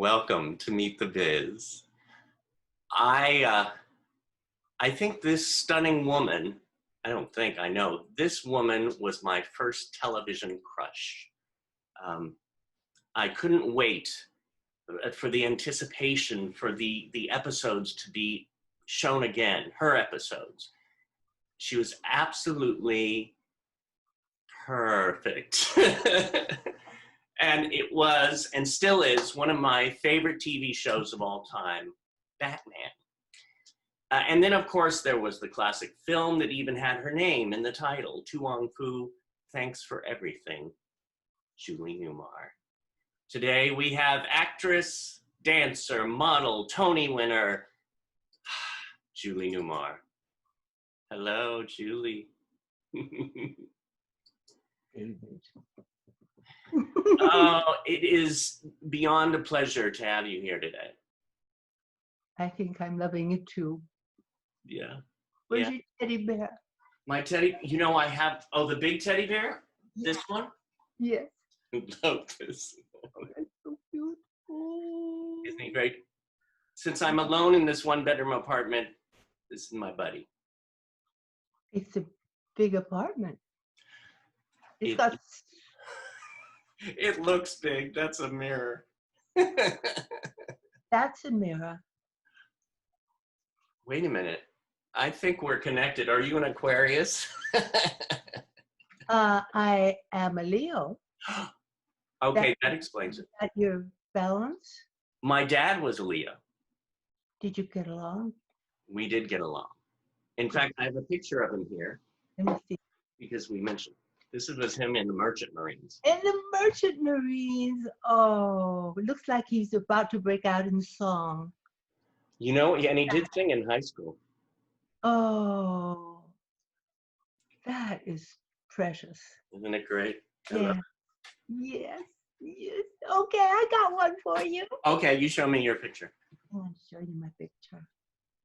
welcome to Meet the Biz. I think this stunning woman, I know, this woman was my first television crush. I couldn't wait for the anticipation for the episodes to be shown again, her episodes. She was absolutely perfect. And it was, and still is, one of my favorite TV shows of all time, Batman. And then, of course, there was the classic film that even had her name in the title, To Wong Foo, Thanks for Everything, Julie Newmar. Today, we have actress, dancer, model, Tony winner, Julie Newmar. Hello, Julie. Oh, it is beyond a pleasure to have you here today. I think I'm loving it too. Yeah. Where's your teddy bear? My teddy, you know, I have, the big teddy bear? Yeah. This one? Yes. I love this. That's so beautiful. Isn't he great? Since I'm alone in this one-bedroom apartment, this is my buddy. It's a big apartment. It's got... It looks big. That's a mirror. That's a mirror. Wait a minute. I think we're connected. Are you an Aquarius? I am a Leo. Okay, that explains it. At your balance? My dad was a Leo. Did you get along? We did get along. In fact, I have a picture of him here. Let me see. Because we mentioned. This was him in the Merchant Marines. In the Merchant Marines. Oh, it looks like he's about to break out in song. You know, and he did sing in high school. Oh, that is precious. Isn't it great? Yeah. Yes, yes. Okay, I got one for you. Okay, you show me your picture. I'll show you my picture.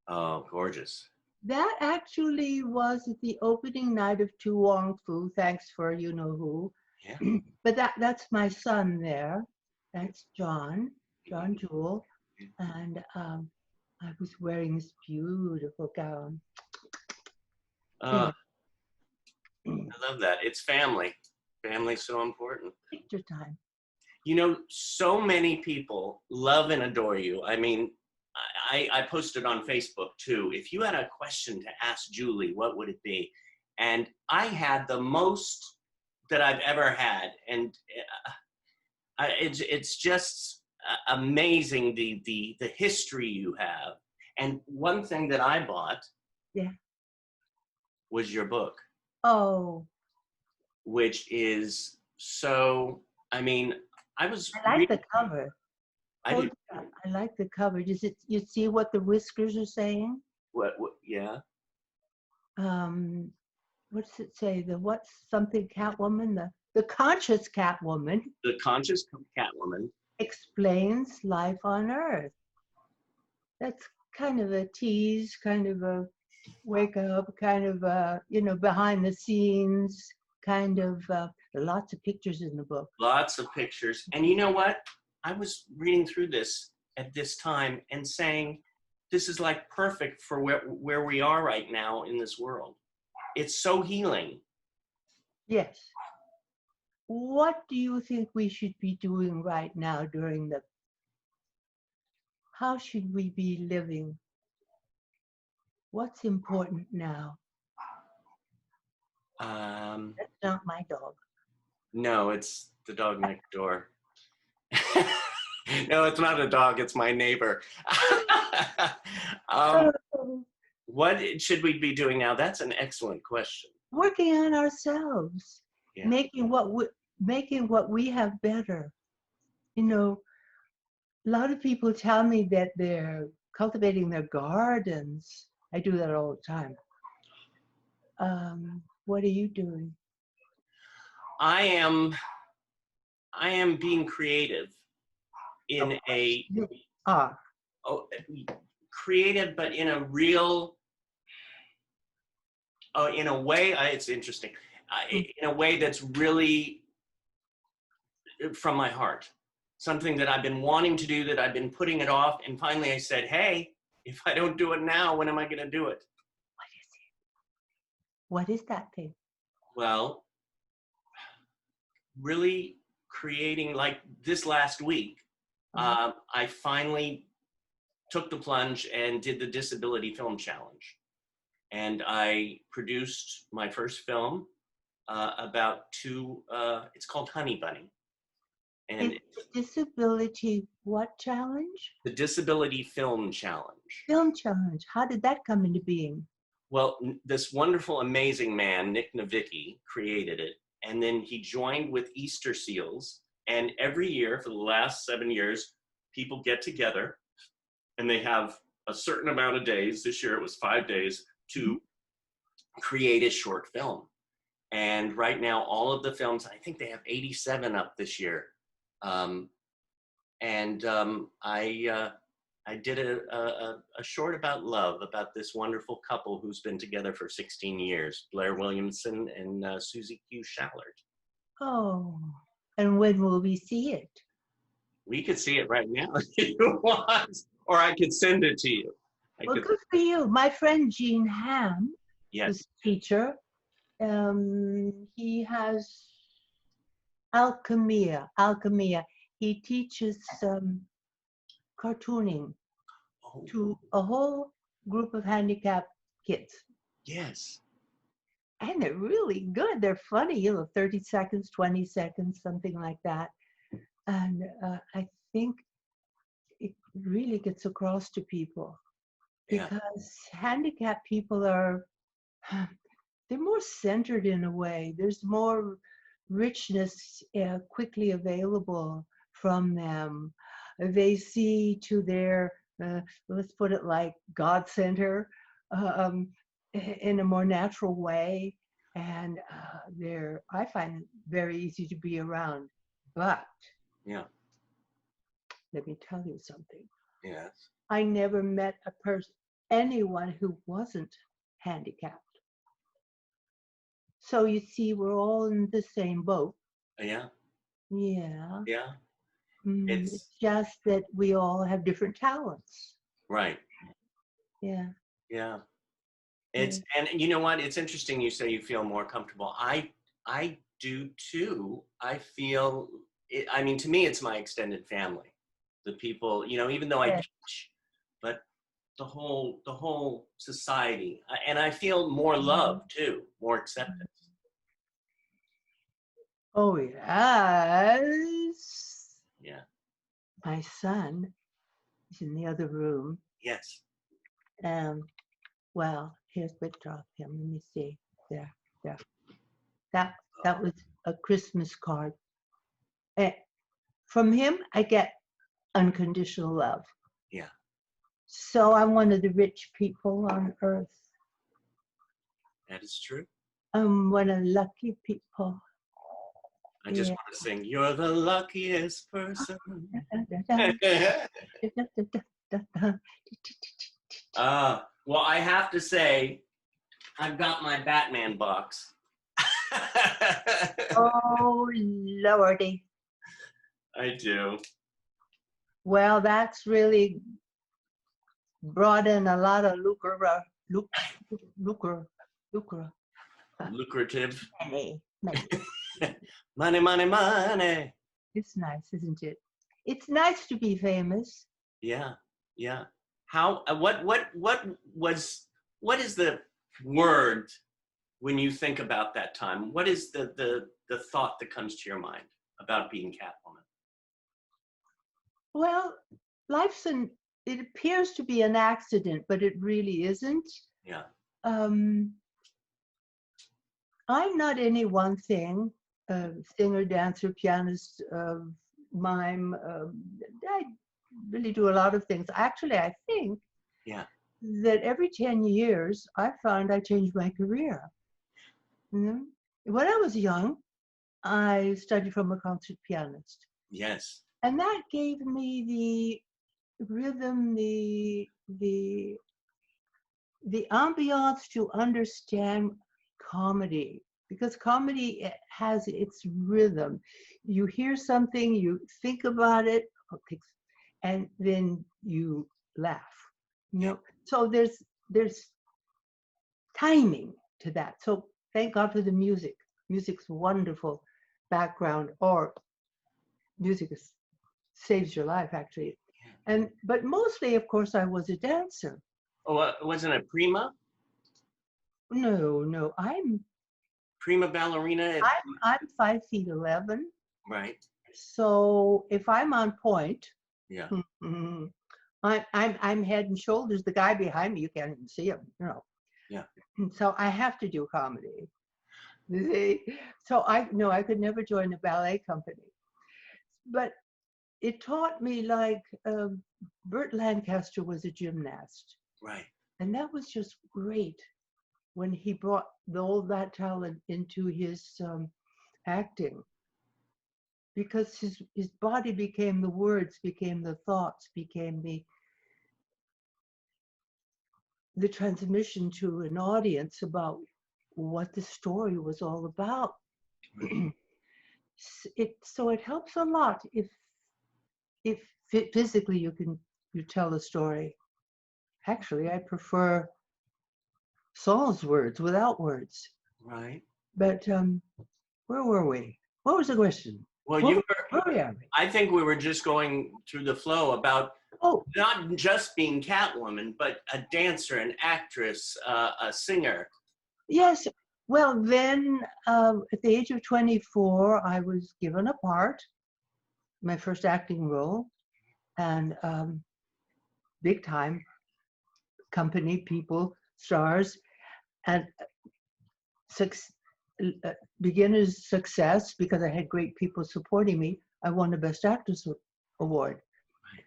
Oh, gorgeous. That actually was at the opening night of To Wong Foo, thanks for you know who. Yeah. But that's my son there. That's John Jewl. And I was wearing this beautiful gown. I love that. It's family. Family's so important. Picture time. You know, so many people love and adore you. I mean, I posted on Facebook too. If you had a question to ask Julie, what would it be? And I had the most that I've ever had. And it's just amazing the history you have. And one thing that I bought was your book. Oh. Which is so, I mean, I like the cover. I like the cover. Does it, you see what the whiskers are saying? What yeah. What's it say? The what's something Catwoman? The conscious Catwoman. The conscious Catwoman explains life on Earth. That's kind of a tease, kind of a wake up, kind of a, you know, behind the scenes, kind of lots of pictures in the book. Lots of pictures. And you know what? I was reading through this at this time and saying, this is like perfect for where we are right now in this world. It's so healing. Yes. What do you think we should be doing right now during the, how should we be living? What's important now? That's not my dog. No, it's the dog next door. No, it's not a dog, it's my neighbor. What should we be doing now? That's an excellent question. Working on ourselves, making what we have better. You know, a lot of people tell me that they're cultivating their gardens. I do that all the time. What are you doing? I am being creative in creative, but in a real, in a way, it's interesting, in a way that's really from my heart. something that I've been wanting to do, that I've been putting it off. And finally I said, hey, if I don't do it now, when am I going to do it? What is it? What is that thing? Well, really creating, like this last week, I finally took the plunge and did the Disability Film Challenge. And I produced my first film it's called Honey Bunny. And it's Disability what challenge? The Disability Film Challenge. Film challenge. How did that come into being? Well, this wonderful, amazing man, Nic Novicki, created it. And then he joined with Easterseals. And every year for the last 7 years, people get together and they have a certain amount of days. This year it was 5 days to create a short film. And right now, all of the films, I think they have 87 up this year. I did a short about love, about this wonderful couple who's been together for 16 years, Blair Williamson and Susie Schallert. Oh, and when will we see it? We could see it right now if you want, or I could send it to you. Well, good for you. My friend Gene Hamm, yes, is a teacher. He has Alchemia. He teaches cartooning to a whole group of handicapped kids. Yes. And they're really good. They're funny, 30 seconds, 20 seconds, something like that. And I think it really gets across to people because handicapped people they're more centered in a way. There's more richness quickly available from them. They see to their, let's put it like God center in a more natural way. And I find it very easy to be around. But let me tell you something. Yes. I never met anyone who wasn't handicapped. So you see, we're all in the same boat. Yeah. Yeah. Yeah. It's just that we all have different talents. Right. Yeah. Yeah. And you know what? It's interesting you say you feel more comfortable. I do too. I feel, to me, it's my extended family. The people, even though I teach, but the whole society. And I feel more love too, more acceptance. Oh, yes. Yeah. My son is in the other room. Yes. Well, here's a picture of him. Let me see. There. That was a Christmas card. From him, I get unconditional love. Yeah. So I'm one of the rich people on earth. That is true. I'm one of the lucky people. I just want to sing, you're the luckiest person. Well, I have to say, I've got my Batman box. Oh, Lordy. I do. Well, that's really brought in a lot of lucrative. Money. Money. It's nice, isn't it? It's nice to be famous. Yeah. How? What is the word when you think about that time? What is the thought that comes to your mind about being Catwoman? Well, it appears to be an accident, but it really isn't. Yeah. I'm not any one thing, singer, dancer, pianist, mime. I really do a lot of things. Actually, I think that every 10 years, I found I changed my career. When I was young, I studied from a concert pianist. Yes. And that gave me the rhythm, the ambiance to understand comedy. because comedy has its rhythm. You hear something, you think about it, and then you laugh. You know, so there's timing to that. So thank God for the music. Music's wonderful background, or music saves your life actually. But mostly, of course, I was a dancer. Oh, wasn't it prima? No, I'm Prima ballerina. I'm 5'11". Right. So if I'm on point, Yeah. I'm head and shoulders. The guy behind me, you can't even see him. You know. Yeah. So I have to do comedy. So I could never join a ballet company, but it taught me, like, Burt Lancaster was a gymnast. Right. And that was just great when he brought all that talent into his acting, because his body became the words, became the thoughts, became the transmission to an audience about what the story was all about. Right. So it helps a lot if physically you tell a story. Actually, I prefer Saul's words without words. Right. But where were we? What was the question? Well, where I think we were just going through the flow about not just being Catwoman, but a dancer, an actress, a singer. Yes. Well, then at the age of 24, I was given a part, my first acting role, and big time company, people, stars, and beginner's success, because I had great people supporting me. I won the Best Actress Award. Right.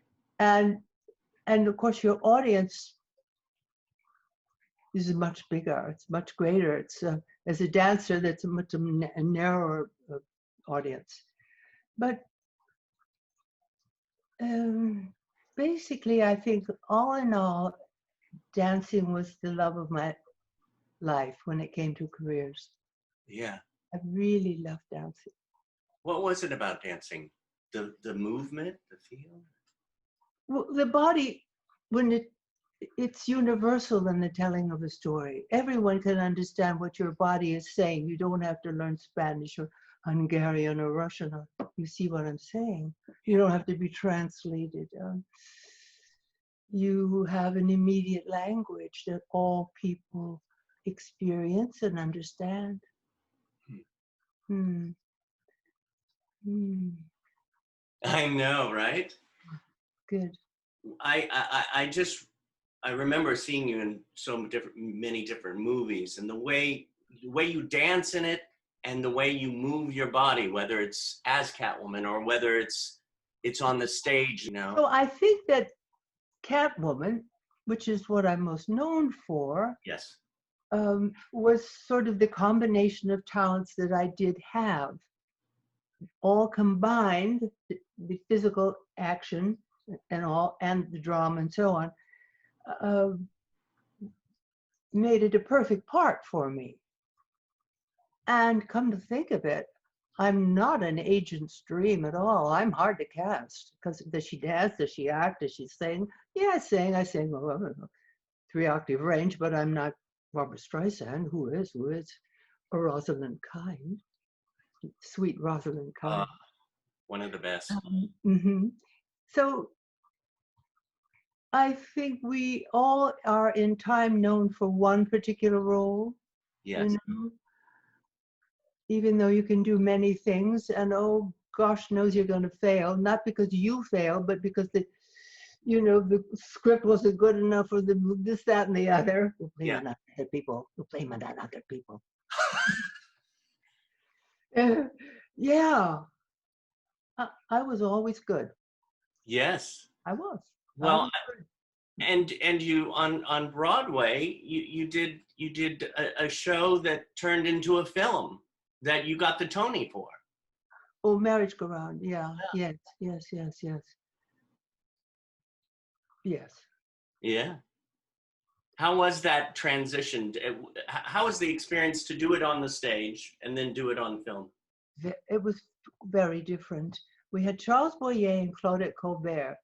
And of course, your audience is much bigger. It's much greater. It's as a dancer, that's a much narrower audience. But basically, I think all in all, dancing was the love of my life when it came to careers. Yeah. I really loved dancing. What was it about dancing? The movement, the feel? Well, the body, when it's universal in the telling of a story. Everyone can understand what your body is saying. You don't have to learn Spanish or Hungarian or Russian. You see what I'm saying? You don't have to be translated. You have an immediate language that all people experience and understand. I know, right? Good. I remember seeing you in many different movies, and the way you dance in it and the way you move your body, whether it's as Catwoman or whether it's on the stage, you know. So I think that Catwoman, which is what I'm most known for, yes, was sort of the combination of talents that I did have, all combined, the physical action and the drama and so on, made it a perfect part for me. And come to think of it, I'm not an agent's dream at all. I'm hard to cast, because does she dance? Does she act? Does she sing? Yeah, I sing, well, 3-octave range, but I'm not Barbra Streisand, who is, or Rosalind Kind, sweet Rosalind Kind. One of the best. So I think we all are in time known for one particular role. Yes. You know? Even though you can do many things, and oh gosh knows you're going to fail, not because you fail, but because the script wasn't good enough, or this, that, and the other. We'll blame it on other people. We'll blame it on other people. Yeah. I was always good. Yes. I was. Well, and you on Broadway, you did a show that turned into a film that you got the Tony for. Oh, Marriage Go Round. Yeah. Yes. Yeah. How was that transition? How was the experience to do it on the stage and then do it on film? It was very different. We had Charles Boyer and Claudette Colbert,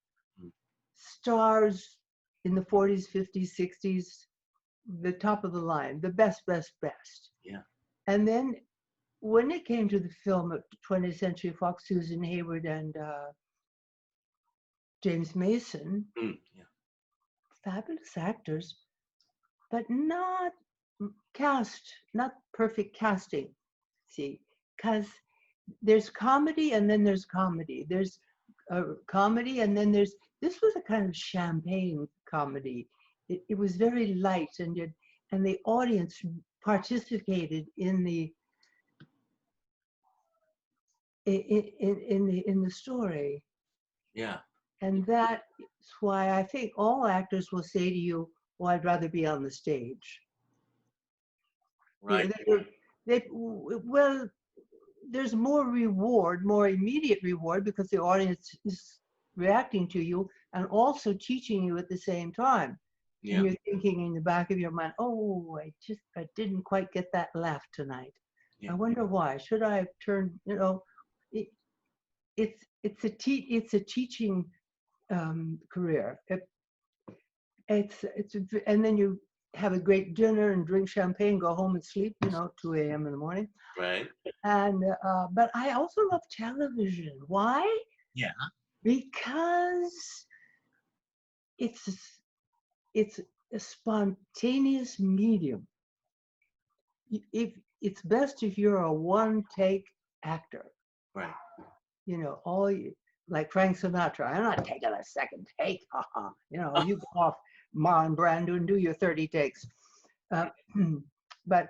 stars in the 40s, 50s, 60s, the top of the line, the best. Yeah. And then when it came to the film at 20th Century Fox, Susan Hayward and James Mason, Yeah. fabulous actors, but not perfect casting. See, because there's comedy and then there's comedy. There's comedy and then this was a kind of champagne comedy. It was very light, and the audience participated in the story. Yeah. And that's why I think all actors will say to you, well, I'd rather be on the stage. Right. Well, there's more reward, more immediate reward, because the audience is reacting to you and also teaching you at the same time. Yeah. And you're thinking in the back of your mind, oh, I didn't quite get that laugh tonight. Yeah. I wonder why. Should I have turned, it's a teaching career. And then you have a great dinner and drink champagne, go home and sleep, 2 a.m. in the morning. Right. And but I also love television. Why? Yeah. Because it's a spontaneous medium. If it's best if you're a one-take actor. Right. Like Frank Sinatra. I'm not taking a second take. You go off Marlon Brando and do your 30 takes. But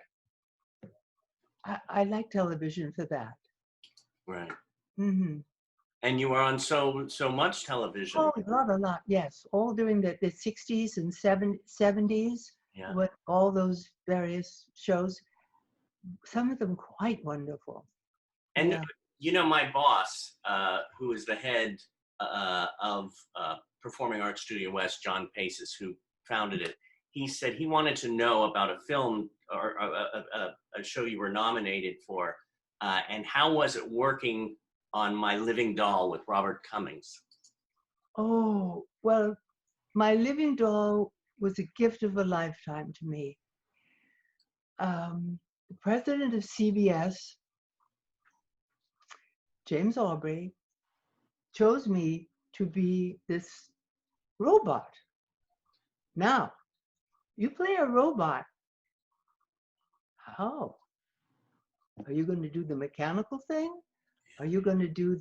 I like television for that. Right. Mm-hmm. And you were on so much television. Oh, a lot, yes. All during the 60s and 70s, yeah. With all those various shows. Some of them quite wonderful. And my boss, who is the head of Performing Arts Studio West, John Pazis, who founded it, he said he wanted to know about a film or a show you were nominated for, and how was it working on My Living Doll with Robert Cummings? Oh, well, My Living Doll was a gift of a lifetime to me. The president of CBS, James Aubrey, chose me to be this robot. Now, you play a robot. How? Are you going to do the mechanical thing? Are you going to do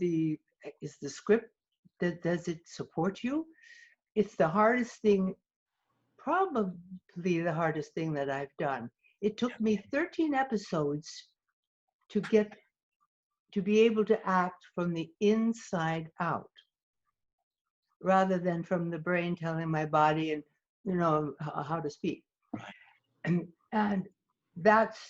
is the script, does it support you? It's the hardest thing, probably the hardest thing that I've done. It took me 13 episodes to be able to act from the inside out, rather than from the brain telling my body and how to speak. Right. And that's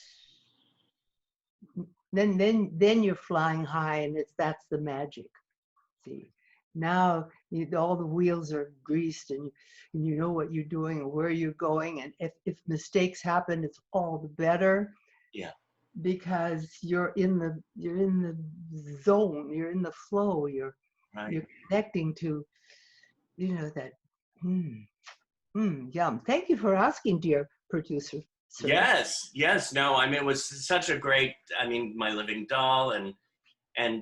then you're flying high, and that's the magic. See, now all the wheels are greased, and you know what you're doing and where you're going, and if mistakes happen, it's all the better. Yeah. Because you're in the zone, you're in the flow, you're connecting to that yum. Thank you for asking, dear producer. Sir. Yes. No, I mean, it was such a great, My Living Doll, and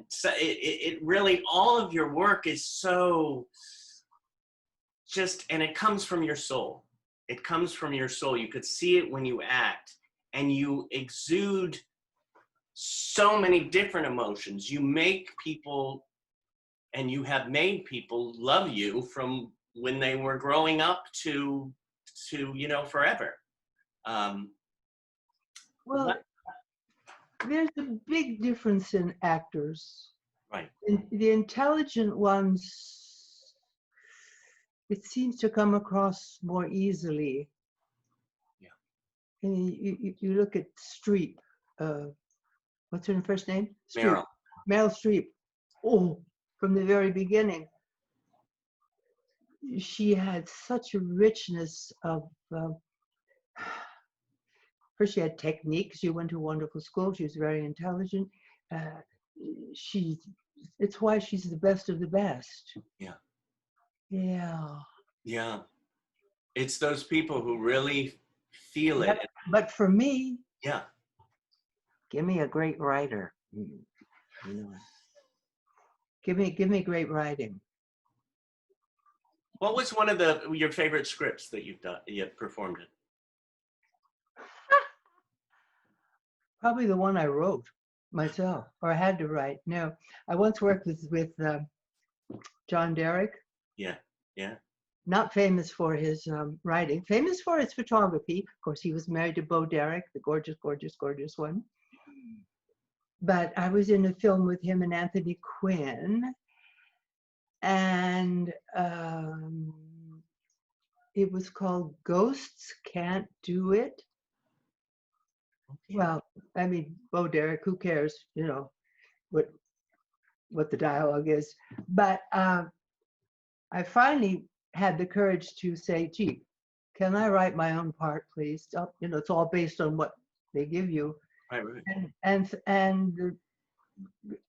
so it really, all of your work is so and it comes from your soul. It comes from your soul. You could see it when you act, and you exude so many different emotions. You make people, and you have made people love you from when they were growing up to forever. Well, there's a big difference in actors. Right. The intelligent ones, it seems to come across more easily. Yeah. And you look at Streep. What's her first name? Streep. Meryl Streep. Oh, from the very beginning, she had such a richness of First, she had technique. She went to a wonderful school. She was very intelligent. It's why she's the best of the best. Yeah. Yeah. Yeah. It's those people who really feel it. But for me, yeah. Give me a great writer. Give me great writing. What was one of your favorite scripts that you've performed in? Probably the one I wrote myself, or I had to write. No, I once worked with John Derek. Yeah, yeah. Not famous for his writing, famous for his photography. Of course, he was married to Bo Derek, the gorgeous, gorgeous, gorgeous one. But I was in a film with him and Anthony Quinn, and it was called Ghosts Can't Do It. Okay. Well, I mean, Bo Derek, who cares, you know, what the dialogue is. But I finally had the courage to say, gee, can I write my own part, please? You know, it's all based on what they give you. Right. And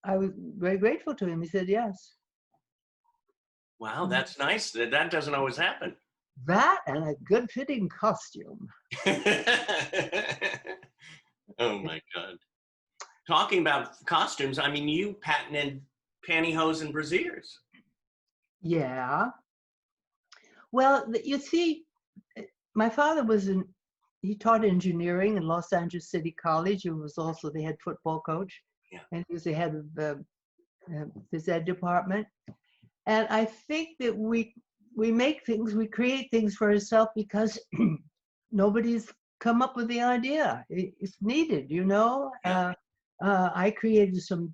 I was very grateful to him. He said yes. Wow, that's nice. That doesn't always happen. That and a good fitting costume. Oh my God. Talking about costumes, I mean, you patented pantyhose and brassieres. Yeah. Well, you see, my father he taught engineering in Los Angeles City College. He was also the head football coach. Yeah. And he was the head of the phys ed department. And I think that we make things, we create things for ourselves because nobody's come up with the idea. It's needed, you know. Yeah. I created some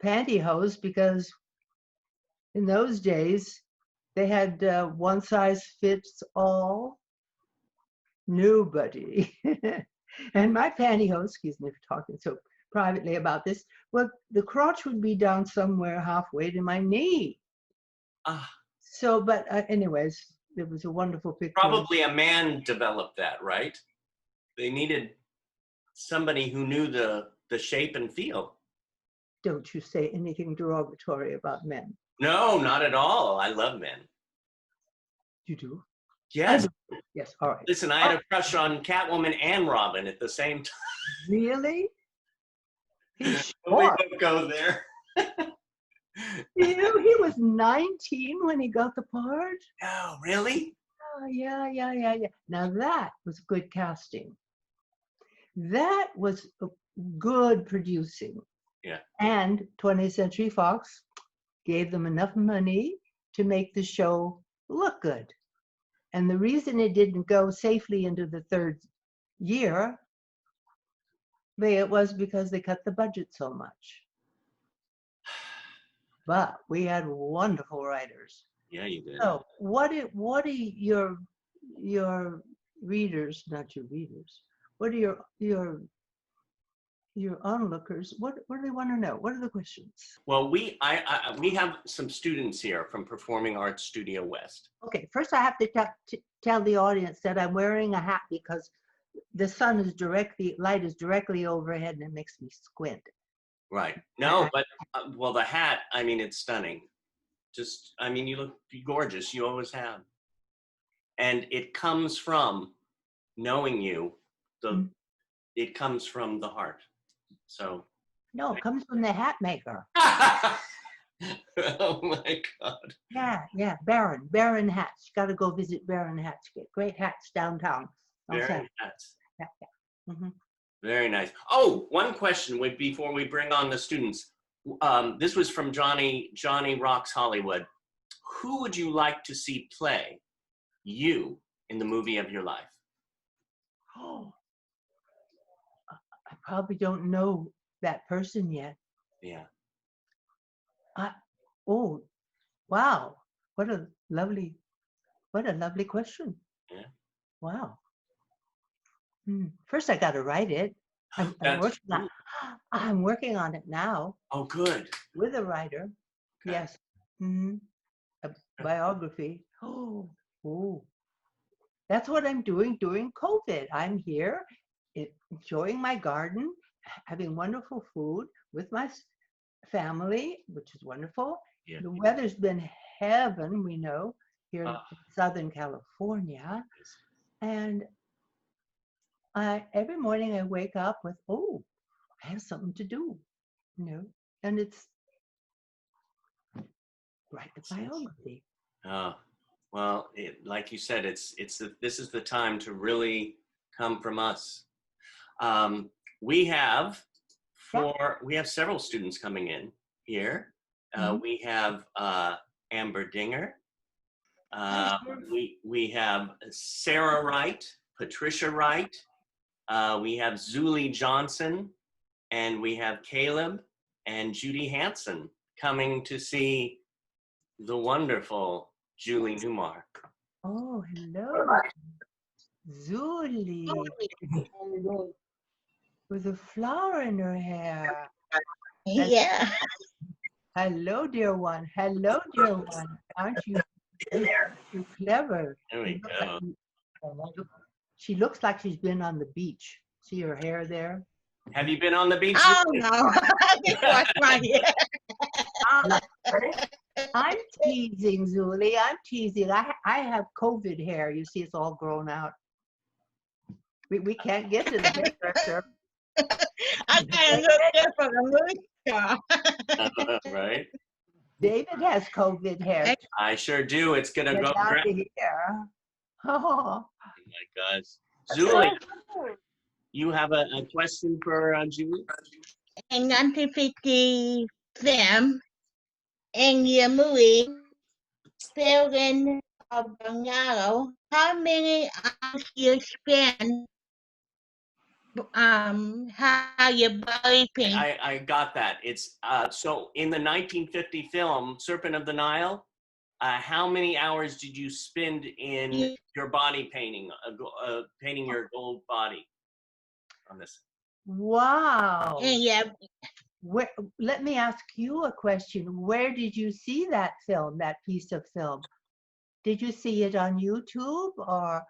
pantyhose because in those days they had one size fits all. Nobody. And my pantyhose, excuse me for talking so privately about this, well, the crotch would be down somewhere halfway to my knee. So, but anyways, it was a wonderful picture. Probably a man developed that, right? They needed somebody who knew the shape and feel. Don't you say anything derogatory about men. No, not at all. I love men. You do? Yes. Yes, all right. Listen, I had a crush on Catwoman and Robin at the same time. Really? He's We both go there. You know, he was 19 when he got the part. Oh, really? Oh, yeah. Now that was good casting. That was good producing. Yeah. And 20th Century Fox gave them enough money to make the show look good. And the reason it didn't go safely into the third year, it was because they cut the budget so much. But we had wonderful writers. Yeah, you did. So what are your readers, not your readers, what are your onlookers, what do they want to know? What are the questions? Well, we have some students here from Performing Arts Studio West. Okay, first I have to tell the audience that I'm wearing a hat because the sun is light is directly overhead and it makes me squint. Right. No, but well, the hat, I mean, it's stunning. Just, I mean, you look gorgeous. You always have. And it comes from knowing you. It comes from the heart. So. No, it comes from the hat maker. Oh my God. Yeah. Baron Hats. Got to go visit Baron Hats. Get great hats downtown. Baron Hats. Yeah. Mm-hmm. Very nice. Oh, one question before we bring on the students. This was from Johnny Rocks Hollywood. Who would you like to see play you in the movie of your life? Oh, I probably don't know that person yet. Yeah. Oh, wow. What a lovely question. Yeah. Wow. First, I got to write it. I'm working on it now. Oh, good. With a writer. Okay. Yes. A biography. Oh. That's what I'm doing during COVID. I'm here enjoying my garden, having wonderful food with my family, which is wonderful. Yeah. The weather's been heaven, we know, here in Southern California. And every morning I wake up with, oh, I have something to do, and it's write the biography. Well, like you said, this is the time to really come from us. We have several students coming in here. We have Amber Dinger. We have Sarah Wright, Patricia Wright. We have Julie Johnson, and we have Caleb and Judy Hansen coming to see the wonderful Julie Newmar. Oh, hello, Julie, with a flower in her hair. Yeah. Hello, dear one. Hello, dear one. Aren't you clever? There we go. She looks like she's been on the beach. See her hair there? Have you been on the beach? Oh, no. I just washed my hair. I'm teasing, Julie. I'm teasing. I have COVID hair. You see, it's all grown out. We can't get to the hairdresser. I kind of look there for the moon. Right? David has COVID hair. I sure do. It's going to go down great. to here. Oh my gosh. Julie, you have a question for Julie? In 1950 film, in your movie, Building of Bungalow, how many hours you spend how your body pain? I got that. It's so in the 1950 film Serpent of the Nile, how many hours did you spend in your body painting, painting your gold body on this? wow. Yeah. Let me ask you a question. Where did you see that film, that piece of film? Did you see it on YouTube or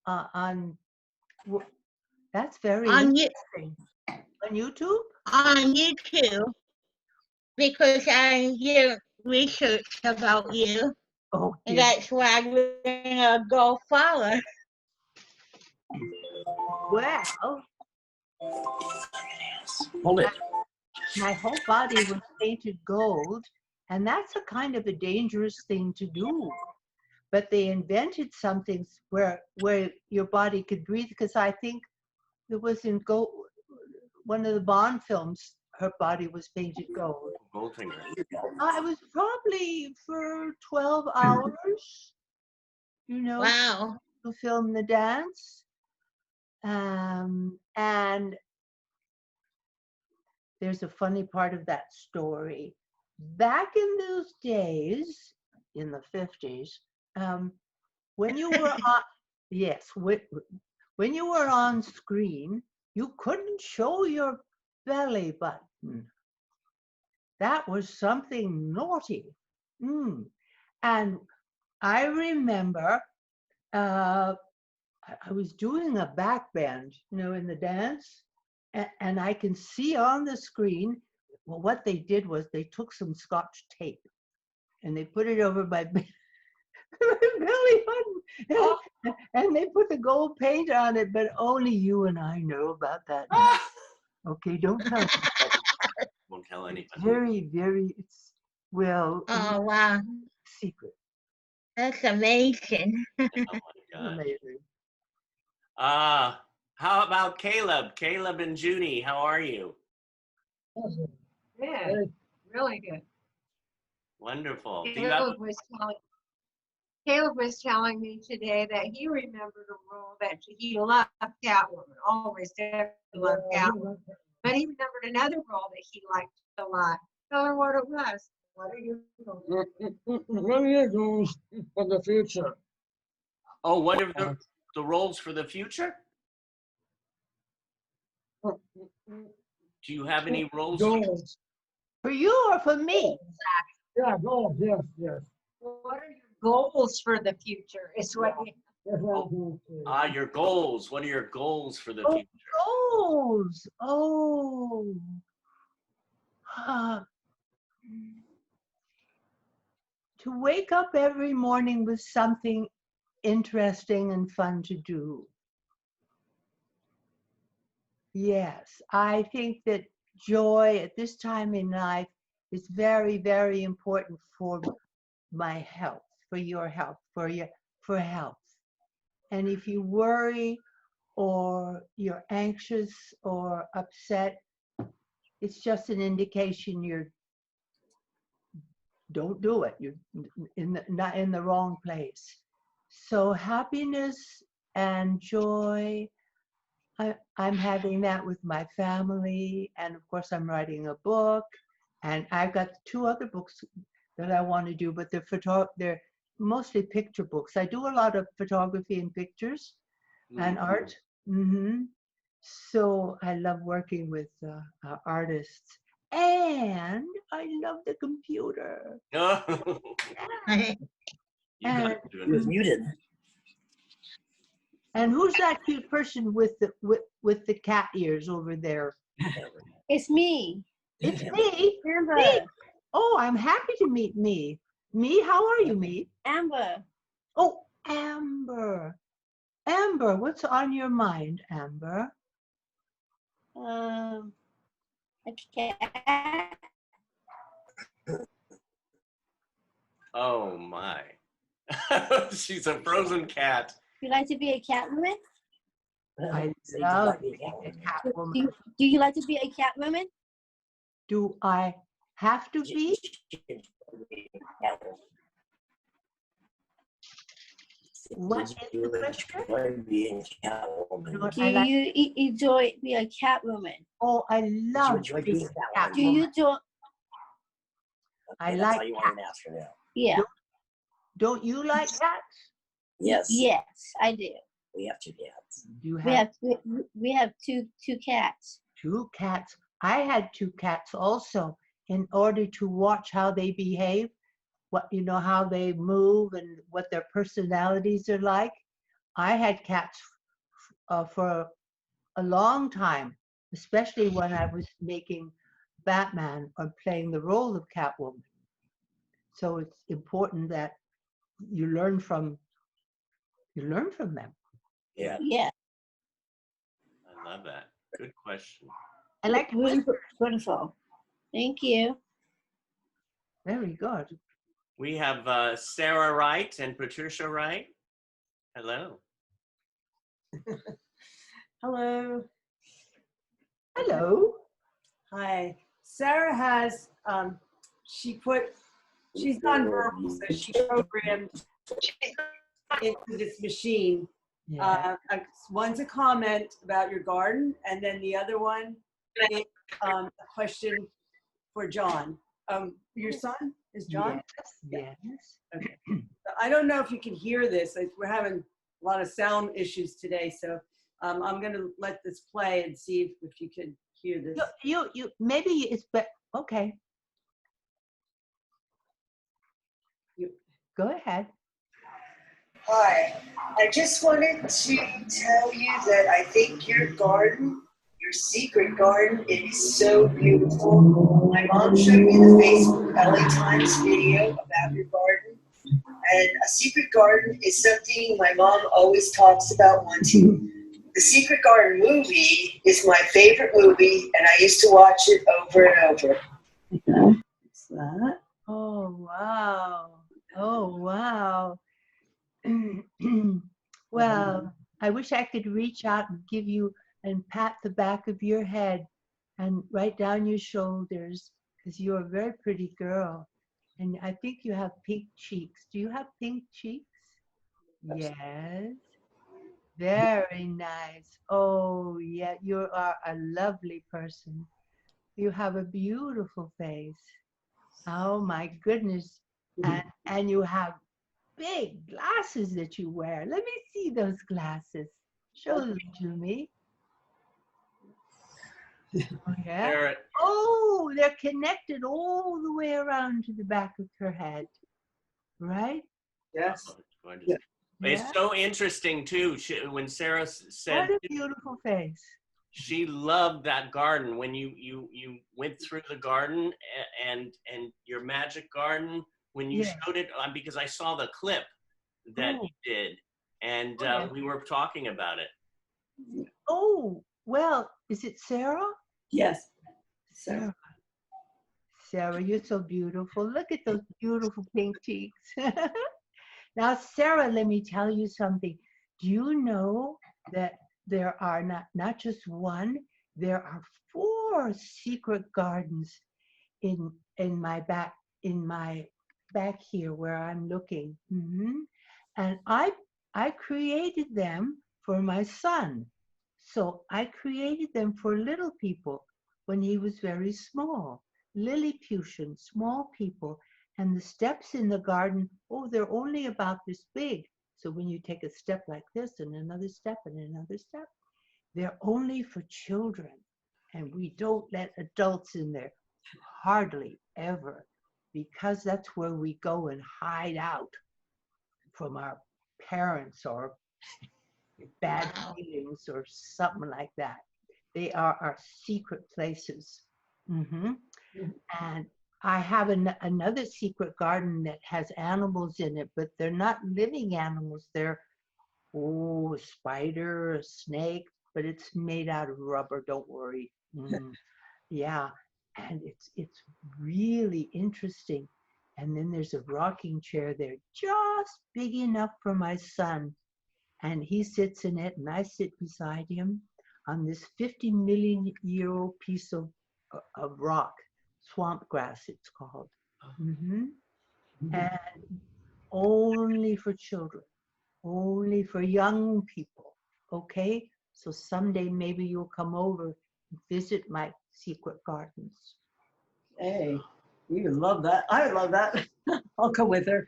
on? That's very interesting. On YouTube? On YouTube, because I did research about you. Oh, and that's why I'm gonna go follow. Well, hold it. My whole body was painted gold, and that's a kind of a dangerous thing to do. But they invented something where your body could breathe, because I think it was in gold. One of the Bond films, her body was painted gold. Goldfinger. It was probably for 12 hours, Wow. to film the dance. And there's a funny part of that story. Back in those days, in the 50s, when you were on, yes, when you were on screen, you couldn't show your belly button. That was something naughty. And I remember I was doing a back bend, in the dance, and I can see on the screen, well, what they did was they took some Scotch tape and they put it over my belly button, and they put the gold paint on it, but only you and I know about that. Okay, don't tell me. Won't tell anybody. Very, very, Oh, wow. Secret. That's amazing. Oh my God. Amazing. How about Caleb? Caleb and Judy, how are you? Good. Really good. Wonderful. Caleb was telling me today that he remembered a role that he loved Catwoman, always definitely loved Catwoman. But he remembered another role that he liked a lot. Tell her what it was. What are you goals for the future? Oh, what are the roles for the future? Do you have any roles? Goals. For you or for me? Yeah, goals, yes. What are your goals for the future? Is what Your goals. What are your goals for the Oh, future? goals. Oh. To wake up every morning with something interesting and fun to do. Yes, I think that joy at this time in life is very, very important for my health, for your health, for health. And if you worry or you're anxious or upset, it's just an indication don't do it. You're not in the wrong place. So happiness and joy, I'm having that with my family, and of course I'm writing a book, and I've got 2 other books that I want to do, but they're mostly picture books. I do a lot of photography and pictures and art. So I love working with artists, and I love the computer. You're muted. And who's that cute person with the cat ears over there? It's me. It's me. Amber. Me. Oh, I'm happy to meet me. Me, how are you, me? Amber. Oh, Amber. Amber, what's on your mind, Amber? A cat. Oh my. She's a frozen cat. You like to be a Catwoman? I love being a Catwoman. Do you like to be a Catwoman? Do I have to be? What is the question? Do you enjoy being a Catwoman? Oh, I love being a Catwoman. Do you enjoy? I like cats. Yeah. Don't you like cats? Yes. Yes, I do. We have 2 cats. You We have two cats. 2 cats. I had 2 cats also in order to watch how they behave, how they move and what their personalities are like. I had cats for a long time, especially when I was making Batman or playing the role of Catwoman. So it's important that you learn from them. Yeah. Yeah. I love that. Good question. I like Wonderful. Thank you. Very good. We have Sarah Wright and Patricia Wright. Hello. Hello. Hello. Hi. Sarah has, she's nonverbal, so she programmed into this machine. Yeah. One's a comment about your garden, and then the other one is a question for John. Your son is John? Yes. Okay. So I don't know if you can hear this. We're having a lot of sound issues today, so I'm going to let this play and see if you can hear this. You maybe it's but okay. Go ahead. Hi, I just wanted to tell you that I think your garden, your secret garden, is so beautiful. My mom showed me the Facebook LA Times video about your garden, and a secret garden is something my mom always talks about wanting. The Secret Garden movie is my favorite movie, and I used to watch it over and over. What's that? Oh wow. Oh wow. Well, I wish I could reach out and give you and pat the back of your head and right down your shoulders, because you're a very pretty girl. And I think you have pink cheeks. Do you have pink cheeks? Yes. Very nice. Oh, yeah, you are a lovely person. You have a beautiful face. Oh my goodness. And you have big glasses that you wear. Let me see those glasses. Show them to me. Oh, yeah. Oh, they're connected all the way around to the back of her head. Right? Yes. Yeah. It's so interesting too. When Sarah said, what a beautiful face. She loved that garden. When you went through the garden and your magic garden, when you showed it, because I saw the clip that you did, and we were talking about it. Oh, well, is it Sarah? Yes. Sarah. Sarah, you're so beautiful. Look at those beautiful pink cheeks. Now, Sarah, let me tell you something. Do you know that there are not just one, there are 4 secret gardens in my back here where I'm looking. And I created them for my son. So I created them for little people when he was very small. Lilliputian, small people. And the steps in the garden, they're only about this big. So when you take a step like this and another step and another step, they're only for children. And we don't let adults in there, hardly ever, because that's where we go and hide out from our parents or bad feelings or something like that. They are our secret places. And I have another secret garden that has animals in it, but they're not living animals. They're, a spider, a snake, but it's made out of rubber, don't worry. Yeah, and it's really interesting. And then there's a rocking chair there, just big enough for my son. And he sits in it, and I sit beside him on this 50 million year old piece of rock, swamp grass it's called. And only for children, only for young people, okay? So someday maybe you'll come over and visit my secret gardens. Hey, we would love that. I would love that. I'll come with her.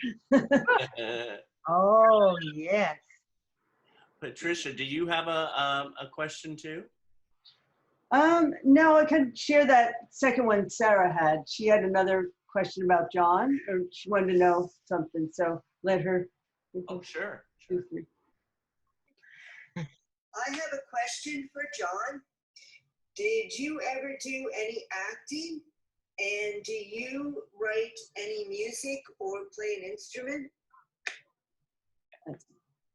Oh, yes. Patricia, do you have a question too? No, I could share that second one Sarah had. She had another question about John, or she wanted to know something, so let her. Oh, sure. I have a question for John. Did you ever do any acting? And do you write any music or play an instrument?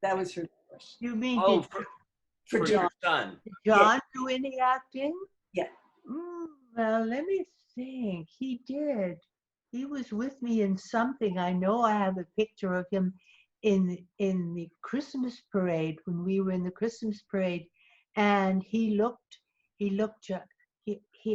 That was her question. You mean For John. Your son. Did John do any acting? Yeah. Well, let me think. He did. He was with me in something. I know I have a picture of him in the Christmas parade, when we were in the Christmas parade, and he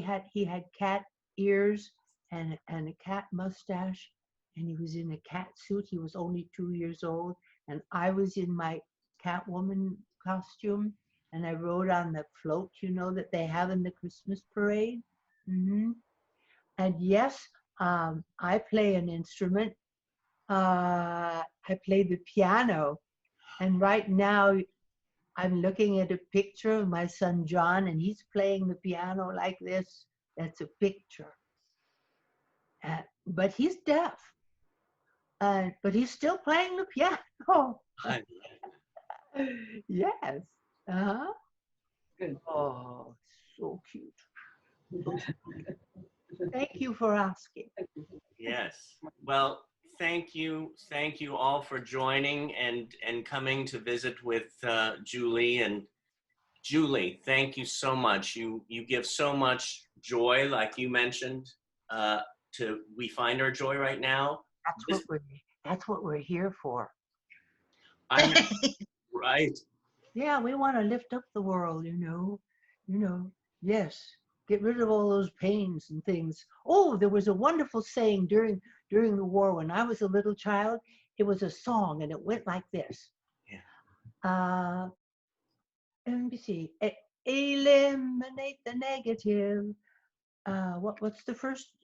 had cat ears and a cat mustache, and he was in a cat suit. He was only 2 years old, and I was in my Catwoman costume, and I rode on the float, that they have in the Christmas parade. And yes, I play an instrument. I play the piano, and right now I'm looking at a picture of my son John, and he's playing the piano like this. That's a picture. But he's deaf. But he's still playing the piano. Yes. Good. Oh, so cute. Thank you for asking. Yes. Well, thank you all for joining and coming to visit with Julie. And Julie, thank you so much. You give so much joy, like you mentioned. We find our joy right now. That's what we're here for. Right. Yeah, we want to lift up the world, Yes. Get rid of all those pains and things. Oh, there was a wonderful saying during the war when I was a little child. It was a song, and it went like this. Yeah. Let me see. Eliminate the negative. What's the first?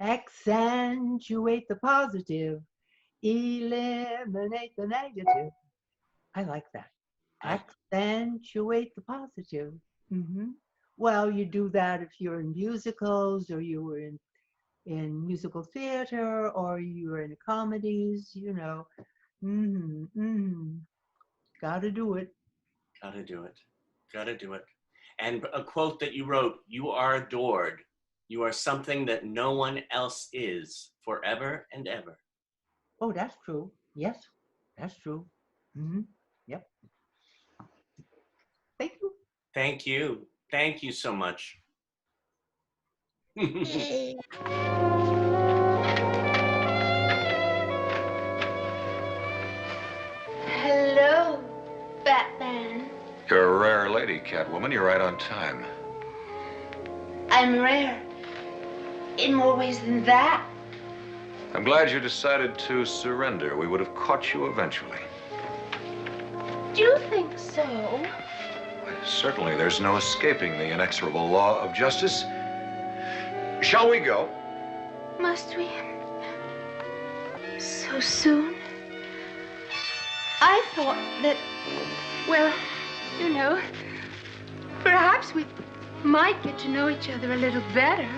Accentuate the positive. Eliminate the negative. I like that. Accentuate the positive. Well, you do that if you're in musicals, or you were in musical theater, or you were in comedies, Gotta do it. Gotta do it. Gotta do it. And a quote that you wrote, "You are adored. You are something that no one else is forever and ever." Oh, that's true. Yes, that's true. Mm-hmm. Yep. Thank you. Thank you. Thank you so much. Hello, Batman. You're a rare lady, Catwoman. You're right on time. I'm rare. In more ways than that. I'm glad you decided to surrender. We would have caught you eventually. Do you think so? Certainly, there's no escaping the inexorable law of justice. Shall we go? Must we? So soon? I thought that, well, you know, perhaps we might get to know each other a little better.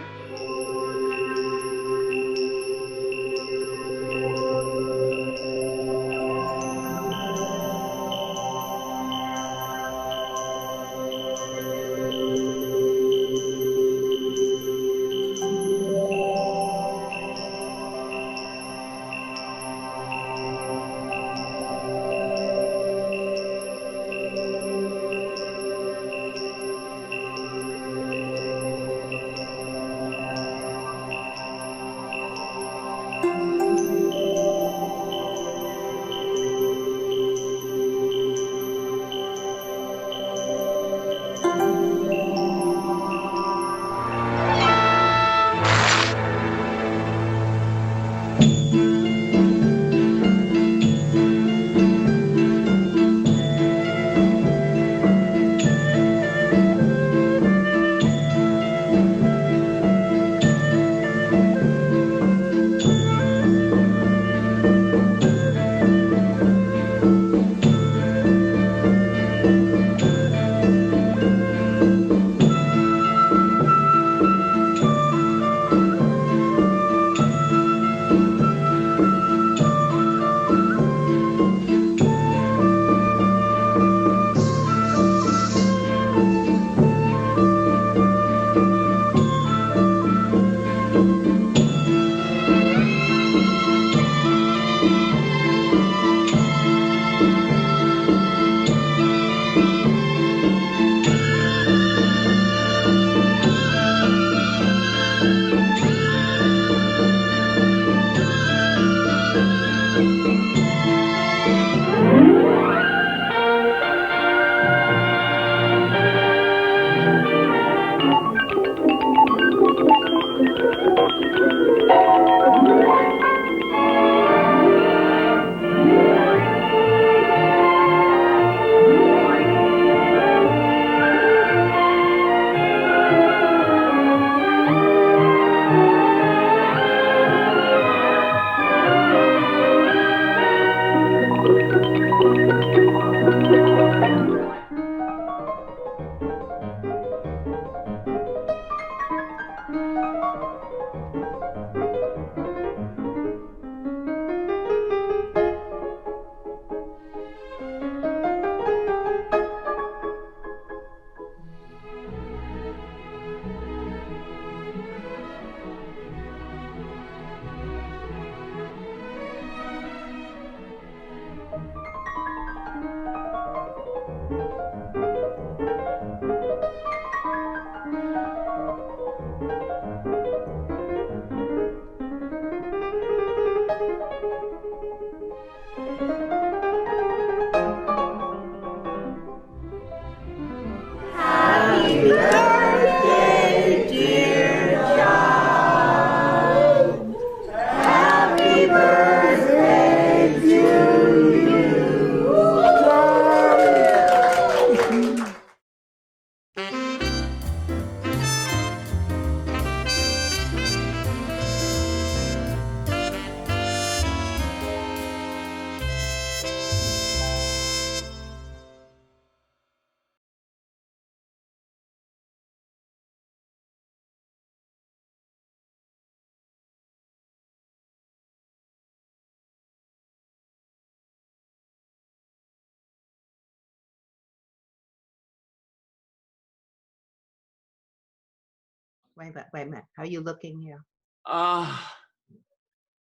Wait a minute. How are you looking here? Ah,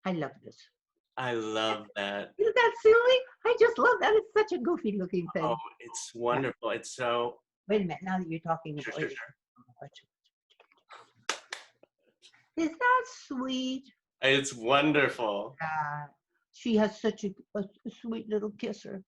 I love this. I love that. Isn't that silly? I just love that. It's such a goofy looking thing. Oh, it's wonderful. It's so. Wait a minute. Now that you're talking Sure, about sure, it. sure. Is that sweet? It's wonderful. She has such a sweet little kisser.